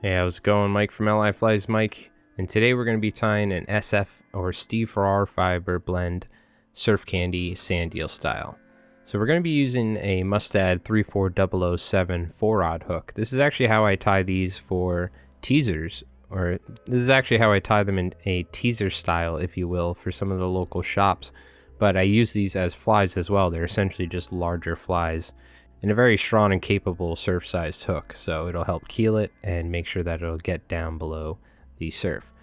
Hey, how's it going? Mike from LI Flies Mike, and today we're going to be tying an SF or Steve Farrar fiber blend surf candy sand eel style. So we're going to be using a Mustad 34007 4-rod hook. This is actually how I tie these for teasers, or this is actually how I tie them in a teaser style, if you will, for some of the local shops. But I use these as flies as well. They're essentially just larger flies and a very strong and capable surf-sized hook, so it'll help keel it and make sure that it'll get down below the surf.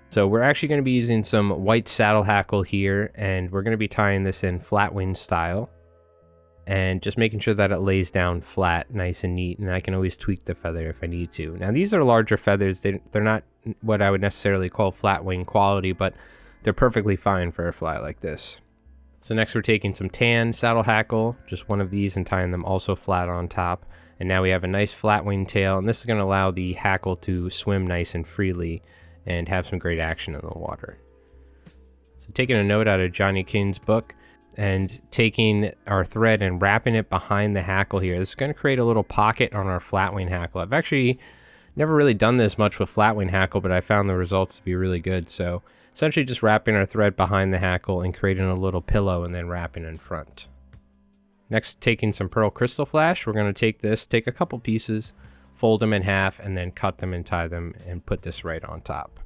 So we're actually going to be using some white saddle hackle here, and we're going to be tying this in flat wing style and just making sure that it lays down flat, nice and neat, and I can always tweak the feather if I need to. Now these are larger feathers. They're not what I would necessarily call flat wing quality, but they're perfectly fine for a fly like this. So next we're taking some tan saddle hackle, just one of these, and tying them also flat on top. And now we have a nice flat wing tail, and this is going to allow the hackle to swim nice and freely and have some great action in the water. So taking a note out of Johnny King's book and taking our thread and wrapping it behind the hackle here. This is going to create a little pocket on our flat wing hackle. I've actually never really done this much with flat wing hackle, but I found the results to be really good. So essentially just wrapping our thread behind the hackle and creating a little pillow and then wrapping in front. Next, taking some pearl crystal flash, we're going to take a couple pieces, fold them in half, and then cut them and tie them and put this right on top.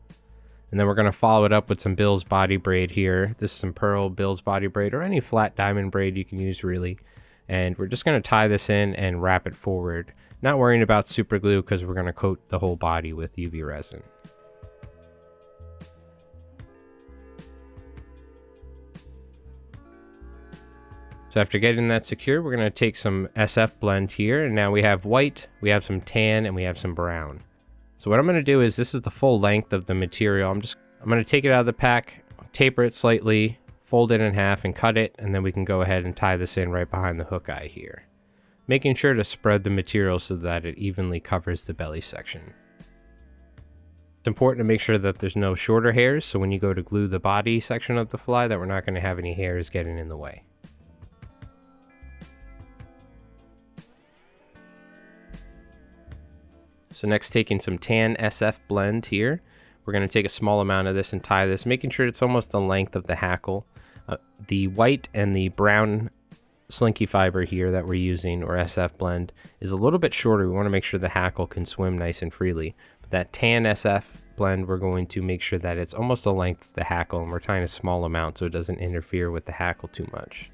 And then we're going to follow it up with some Bill's body braid here. This is some pearl Bill's body braid, or any flat diamond braid you can use really. And we're just going to tie this in and wrap it forward. Not worrying about super glue because we're going to coat the whole body with UV resin. So after getting that secure, we're going to take some SF blend here, and now we have white, we have some tan, and we have some brown. So what I'm going to do is, this is the full length of the material. I'm going to take it out of the pack, taper it slightly, fold it in half, and cut it, and then we can go ahead and tie this in right behind the hook eye here, making sure to spread the material so that it evenly covers the belly section. It's important to make sure that there's no shorter hairs, so when you go to glue the body section of the fly, that we're not going to have any hairs getting in the way. So next, taking some tan SF blend here, we're going to take a small amount of this and tie this, making sure it's almost the length of the hackle. The white and the brown slinky fiber here that we're using, or SF blend, is a little bit shorter. We want to make sure the hackle can swim nice and freely. But that tan SF blend, we're going to make sure that it's almost the length of the hackle, and we're tying a small amount so it doesn't interfere with the hackle too much.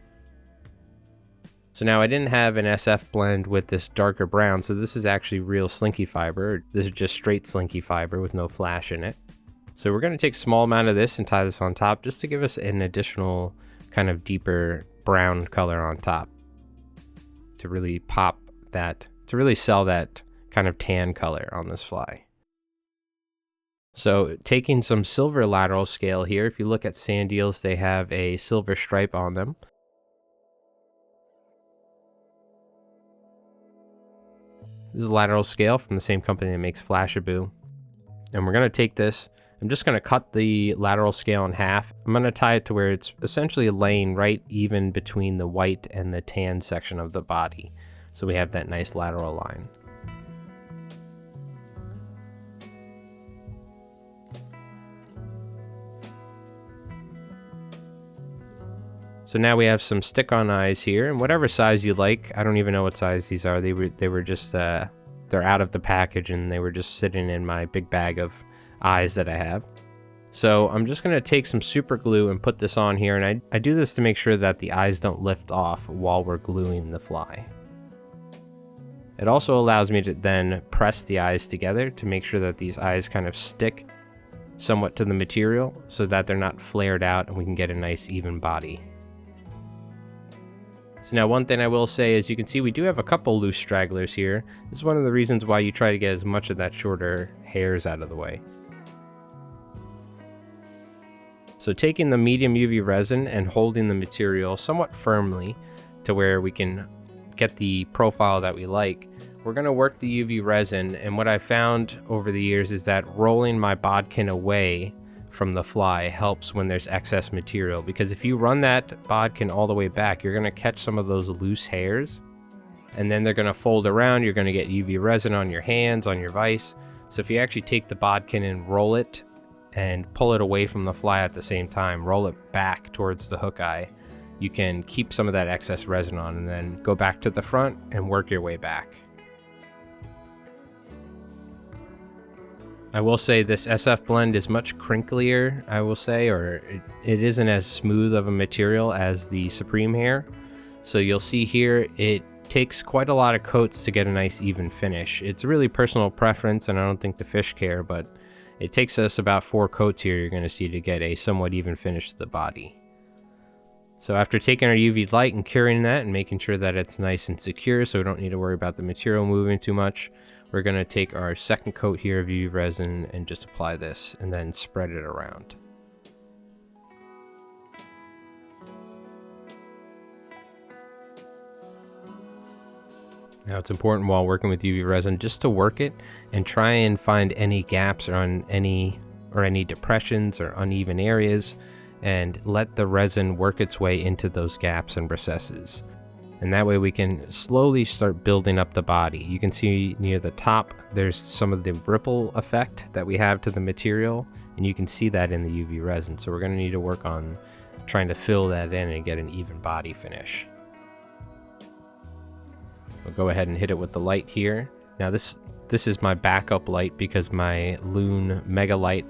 So now I didn't have an SF blend with this darker brown, so this is actually real slinky fiber. This is just straight slinky fiber with no flash in it. So we're going to take a small amount of this and tie this on top just to give us an additional kind of deeper brown color on top to really pop that, to really sell that kind of tan color on this fly. So taking some silver lateral scale here, if you look at sand eels, they have a silver stripe on them. This is Lateral Scale from the same company that makes Flashabou. And we're going to take this, I'm just going to cut the lateral scale in half. I'm going to tie it to where it's essentially laying right even between the white and the tan section of the body. So we have that nice lateral line. So now we have some stick-on eyes here, and whatever size you like. I don't even know what size these are. They were just they're out of the package, and they were just sitting in my big bag of eyes that I have. So I'm just going to take some super glue and put this on here, and I do this to make sure that the eyes don't lift off while we're gluing the fly. It also allows me to then press the eyes together to make sure that these eyes kind of stick somewhat to the material so that they're not flared out and we can get a nice even body. So now one thing I will say is, you can see we do have a couple loose stragglers here. This is one of the reasons why you try to get as much of that shorter hairs out of the way. So taking the medium UV resin and holding the material somewhat firmly to where we can get the profile that we like, we're going to work the UV resin, and what I found over the years is that rolling my bodkin away from the fly helps when there's excess material, because if you run that bodkin all the way back, you're going to catch some of those loose hairs. and then they're going to fold around. You're going to get UV resin on your hands, on your vise. So if you actually take the bodkin and roll it and pull it away from the fly at the same time, roll it back towards the hook eye, you can keep some of that excess resin on and then go back to the front and work your way back. I will say this SF blend is much crinklier, I will say, or it isn't as smooth of a material as the Supreme hair. So you'll see here, it takes quite a lot of coats to get a nice even finish. It's really personal preference, and I don't think the fish care, but it takes us about 4 coats here, you're going to see, to get a somewhat even finish to the body. So after taking our UV light and curing that and making sure that it's nice and secure so we don't need to worry about the material moving too much, we're going to take our second coat here of UV resin and just apply this and then spread it around. Now it's important while working with UV resin just to work it and try and find any gaps or any depressions or uneven areas, and let the resin work its way into those gaps and recesses. And that way we can slowly start building up the body. You can see near the top, there's some of the ripple effect that we have to the material, and you can see that in the UV resin. So we're going to need to work on trying to fill that in and get an even body finish. We'll go ahead and hit it with the light here. Now this is my backup light because my Loon Mega Light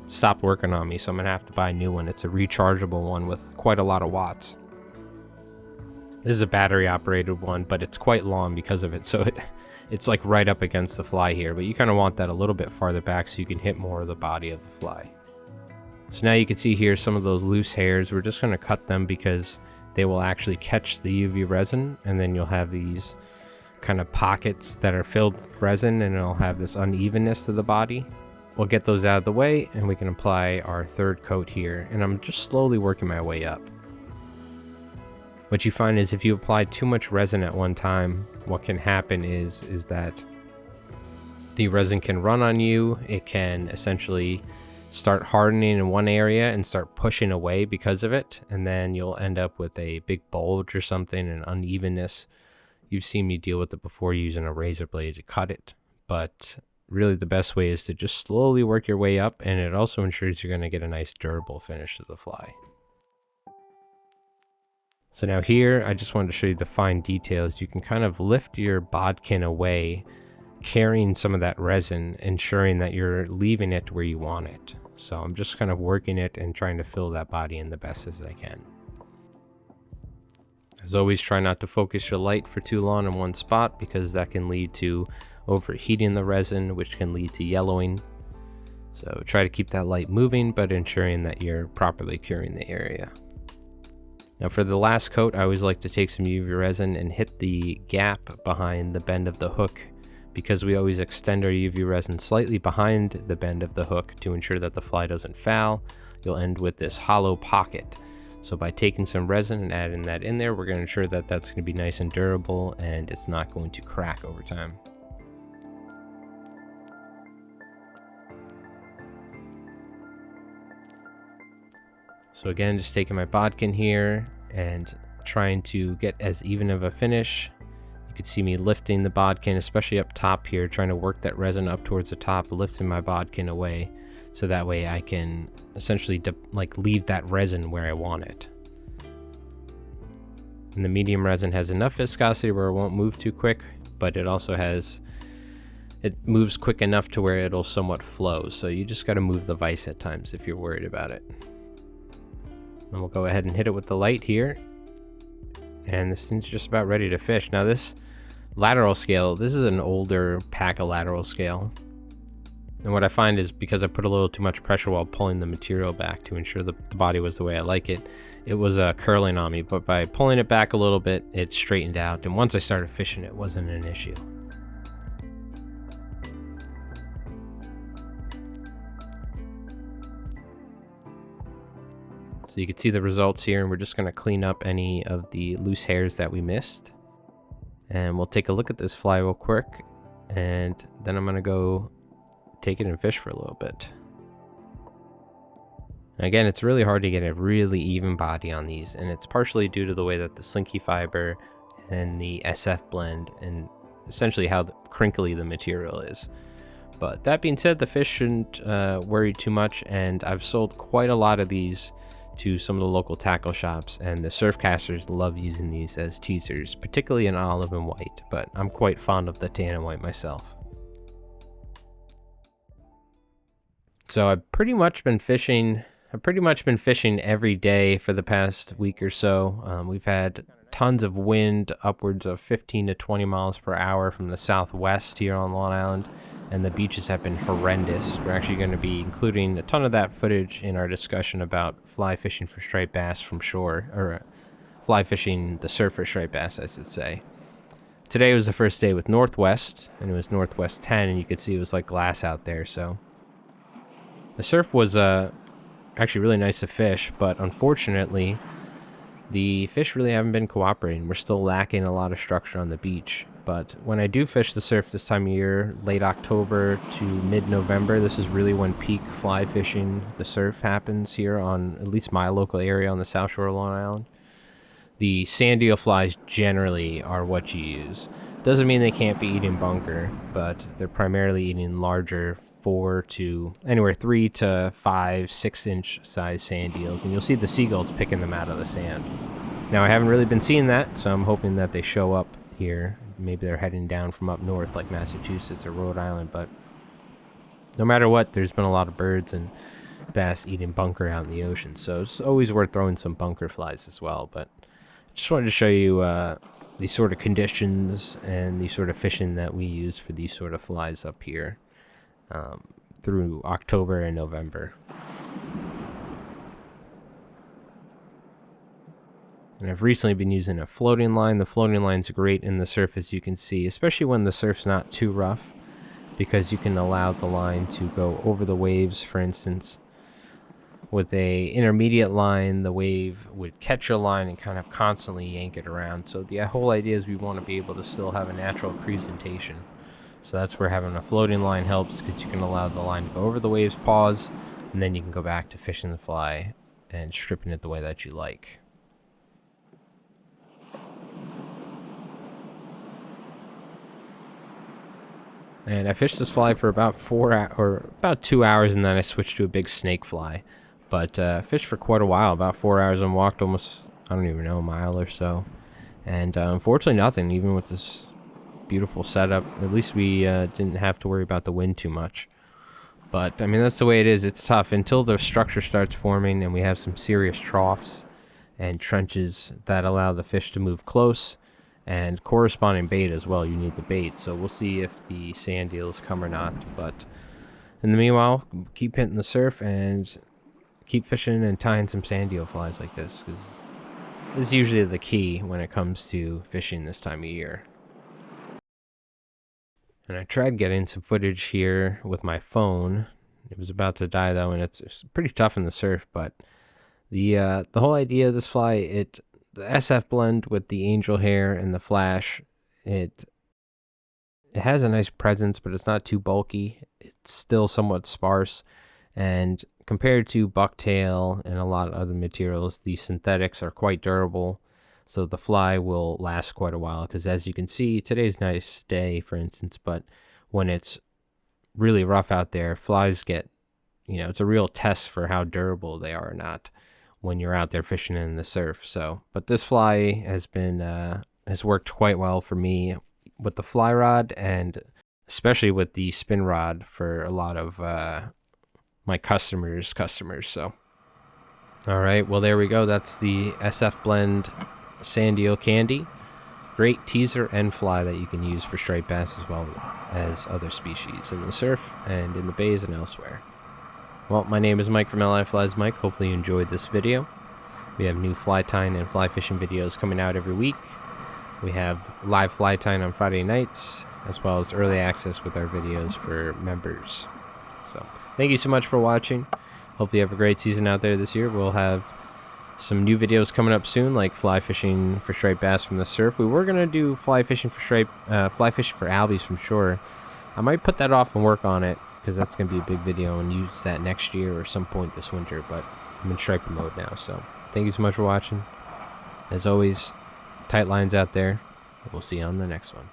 stopped working on me, so I'm going to have to buy a new one. It's a rechargeable one with quite a lot of watts. This is a battery operated one, but it's quite long because of it, so it's like right up against the fly here, but you kind of want that a little bit farther back so you can hit more of the body of the fly. So now you can see here some of those loose hairs. We're just going to cut them because they will actually catch the UV resin, and then you'll have these kind of pockets that are filled with resin, and it'll have this unevenness to the body. We'll get those out of the way and we can apply our third coat here, and I'm just slowly working my way up. What you find is if you apply too much resin at one time, what can happen is that the resin can run on you. It can essentially start hardening in one area and start pushing away because of it, and then you'll end up with a big bulge or something, an unevenness. You've seen me deal with it before using a razor blade to cut it, but really the best way is to just slowly work your way up, and it also ensures you're going to get a nice durable finish to the fly. So now here, I just wanted to show you the fine details. You can kind of lift your bodkin away, carrying some of that resin, ensuring that you're leaving it where you want it. So I'm just kind of working it and trying to fill that body in the best as I can. As always, try not to focus your light for too long in one spot because that can lead to overheating the resin, which can lead to yellowing. So try to keep that light moving, but ensuring that you're properly curing the area. Now for the last coat, I always like to take some UV resin and hit the gap behind the bend of the hook, because we always extend our UV resin slightly behind the bend of the hook to ensure that the fly doesn't foul. You'll end with this hollow pocket. So by taking some resin and adding that in there, we're going to ensure that that's going to be nice and durable and it's not going to crack over time. So again, just taking my bodkin here and trying to get as even of a finish. You can see me lifting the bodkin, especially up top here, trying to work that resin up towards the top, lifting my bodkin away, so that way I can essentially leave that resin where I want it. And the medium resin has enough viscosity where it won't move too quick, but it also moves quick enough to where it'll somewhat flow. So you just got to move the vise at times if you're worried about it. And we'll go ahead and hit it with the light here. And this thing's just about ready to fish. Now this lateral scale, this is an older pack of lateral scale. And what I find is because I put a little too much pressure while pulling the material back to ensure the body was the way I like it, it was curling on me. But by pulling it back a little bit, it straightened out. And once I started fishing, it wasn't an issue. So you can see the results here, and we're just going to clean up any of the loose hairs that we missed. And we'll take a look at this fly real quick, and then I'm going to go take it and fish for a little bit. Again, it's really hard to get a really even body on these, and it's partially due to the way that the slinky fiber and the SF blend and essentially how crinkly the material is. But that being said, the fish shouldn't worry too much, and I've sold quite a lot of these to some of the local tackle shops, and the surf casters love using these as teasers, particularly in olive and white, but I'm quite fond of the tan and white myself. So I've pretty much been fishing every day for the past week or so. We've had tons of wind, upwards of 15 to 20 miles per hour from the southwest here on Long Island, and the beaches have been horrendous. We're actually going to be including a ton of that footage in our discussion about fly fishing for striped bass from shore, or fly fishing the surf for striped bass, I should say. Today was the first day with northwest, and it was northwest 10, and you could see it was like glass out there, so the surf was actually really nice to fish, but unfortunately the fish really haven't been cooperating. We're still lacking a lot of structure on the beach. But when I do fish the surf this time of year, late October to mid-November, this is really when peak fly fishing the surf happens here on at least my local area on the South Shore of Long Island. The sand eel flies generally are what you use. Doesn't mean they can't be eating bunker, but they're primarily eating larger 3 to 5, 6-inch size sand eels, and you'll see the seagulls picking them out of the sand. Now I haven't really been seeing that, so I'm hoping that they show up here. Maybe they're heading down from up north like Massachusetts or Rhode Island, but no matter what, there's been a lot of birds and bass eating bunker out in the ocean, so it's always worth throwing some bunker flies as well. But just wanted to show you the sort of conditions and the sort of fishing that we use for these sort of flies up here through October and November. And I've recently been using a floating line. The floating line's great in the surf, as you can see, especially when the surf's not too rough, because you can allow the line to go over the waves. For instance, with a intermediate line, the wave would catch your line and kind of constantly yank it around. So the whole idea is we want to be able to still have a natural presentation. So that's where having a floating line helps, because you can allow the line to go over the waves, pause, and then you can go back to fishing the fly and stripping it the way that you like. And I fished this fly for about 2 hours, and then I switched to a big snake fly. But fished for quite a while, about 4 hours, and walked almost, I don't even know, a mile or so. And unfortunately nothing, even with this beautiful setup. At least we didn't have to worry about the wind too much. But I mean, that's the way it is. It's tough until the structure starts forming and we have some serious troughs and trenches that allow the fish to move close, and corresponding bait as well. You need the bait, so we'll see if the sand eels come or not. But in the meanwhile, keep hitting the surf and keep fishing and tying some sand eel flies like this, because this is usually the key when it comes to fishing this time of year. And I tried getting some footage here with my phone. It was about to die though, and it's pretty tough in the surf. But the whole idea of this fly, the SF blend with the angel hair and the flash, it has a nice presence, but it's not too bulky. It's still somewhat sparse, and compared to bucktail and a lot of other materials, the synthetics are quite durable. So the fly will last quite a while, because as you can see, today's a nice day, for instance, but when it's really rough out there, flies get, it's a real test for how durable they are or not when you're out there fishing in the surf. So, but this fly has worked quite well for me with the fly rod, and especially with the spin rod for a lot of my customers. So, all right, well, there we go. That's the SF blend sand eel candy. Great teaser and fly that you can use for striped bass as well as other species in the surf and in the bays and elsewhere. Well, my name is Mike from LI Flies Mike. Hopefully you enjoyed this video. We have new fly tying and fly fishing videos coming out every week. We have live fly tying on Friday nights, as well as early access with our videos for members. So thank you so much for watching. Hopefully you have a great season out there this year. We'll have some new videos coming up soon, like fly fishing for striped bass from the surf. We were gonna do fly fishing for albies from shore. I might put that off and work on it, because that's gonna be a big video, and use that next year or some point this winter. But I'm in striper mode now, so thank you so much for watching. As always, tight lines out there. We'll see you on the next one.